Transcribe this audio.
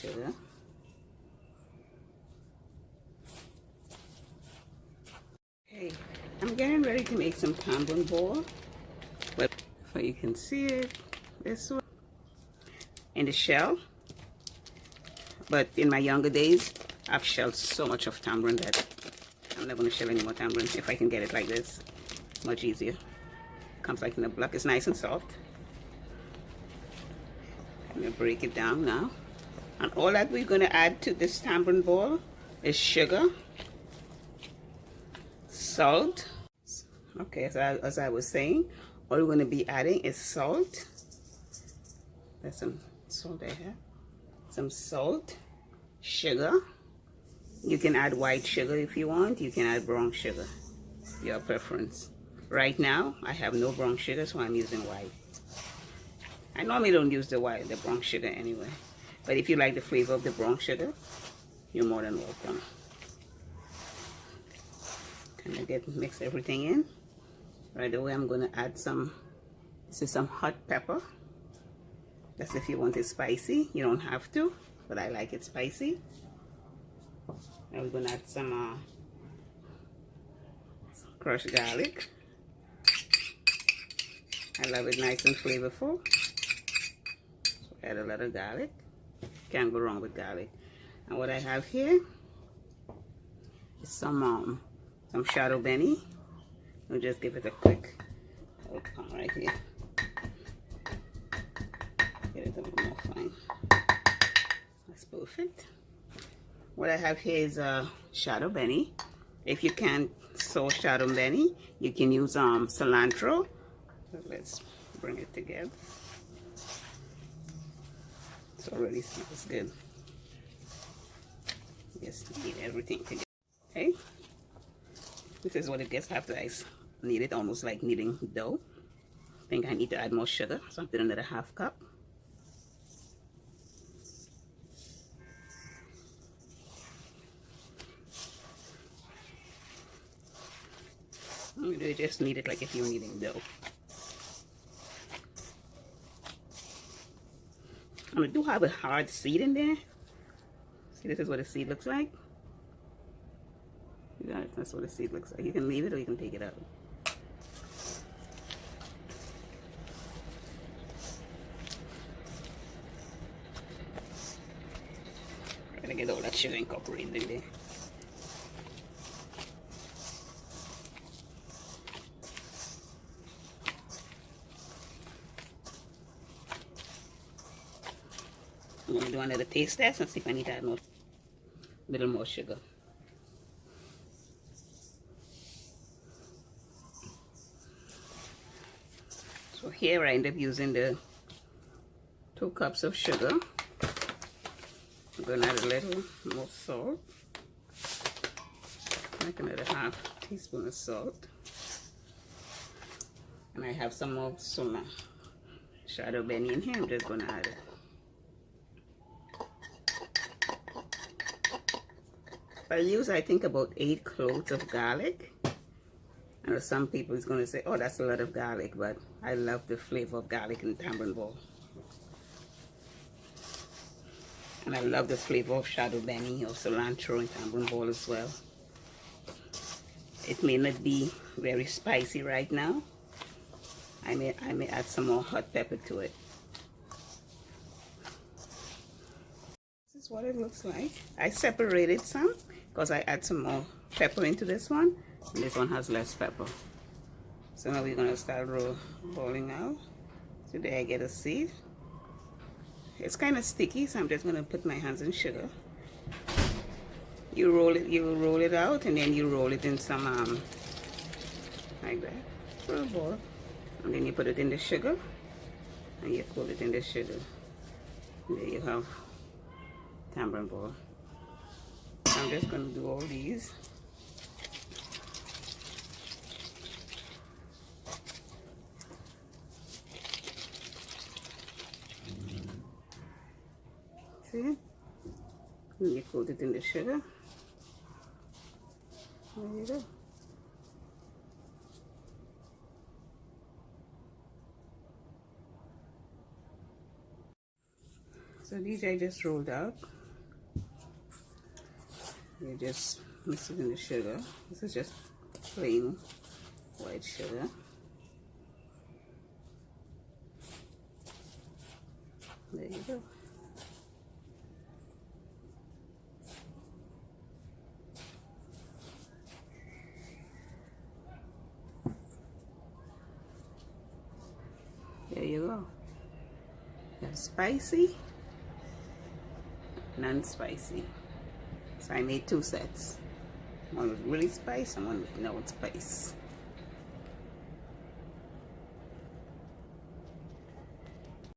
Sugar. Okay, I'm getting ready to make some tamarind ball. But so you can see it this way in the shell. But in my younger days, I've shelled so much of tamarind that I'm not going to shell any more tamarind. If I can get it like this, it's much easier. Comes like in a block. It's nice and soft. I'm going to break it down now. And all that we're going to add to this tamarind ball is sugar, salt. Okay, as I was saying, all we're going to be adding is salt. There's some salt I have. Some salt, sugar. You can add white sugar if you want. You can add brown sugar, your preference. Right now, I have no brown sugar, so I'm using white. I normally don't use the brown sugar anyway. But if you like the flavor of the brown sugar, you're more than welcome. Kind of mix everything in. Right away, I'm going to add some hot pepper. That's if you want it spicy. You don't have to, but I like it spicy. Now we're going to add some crushed garlic. I love it nice and flavorful. So add a lot of garlic. Can't go wrong with garlic. And what I have here is some chadobeni. I'll just give it a quick come right here. Get it a little more fine. That's perfect. What I have here is chadobeni. If you can't sow chadobeni, you can use cilantro. So let's bring it together. It already smells good. Just knead everything together. Okay, this is what it gets after I knead it, almost like kneading dough. I think I need to add more sugar, so I'm putting another half cup. You just knead it like if you're kneading dough. And I do have a hard seed in there. See, this is what a seed looks like. You got it. That's what a seed looks like. You can leave it or you can take it out. Trying to get all that sugar incorporated in there. I'm going to do another taste test and see if I need to add a little more sugar. So here I end up using the 2 cups of sugar. I'm going to add a little more salt. Like another half teaspoon of salt. And I have some more chadobeni in here. I'm just going to add it. I use, I think, about 8 cloves of garlic. I know some people is going to say, oh, that's a lot of garlic, but I love the flavor of garlic in tamarind ball. And I love the flavor of chadobeni or cilantro in tamarind ball as well. It may not be very spicy right now. I may add some more hot pepper to it. This is what it looks like. I separated some because I add some more pepper into this one, and this one has less pepper. So now we're going to start rolling out. So there I get a seed. It's kind of sticky, so I'm just going to put my hands in sugar. You roll it out, and then you roll it in some like that for a ball, and then you put it in the sugar, and you cool it in the sugar. And there you have tamarind ball. I'm just going to do all these. See? And you coat it in the sugar. There you go. So these I just rolled out. You just mix it in the sugar. This is just plain white sugar. There you go. There you go. You have spicy, non-spicy. So I made two sets. One with really spice and one with no spice.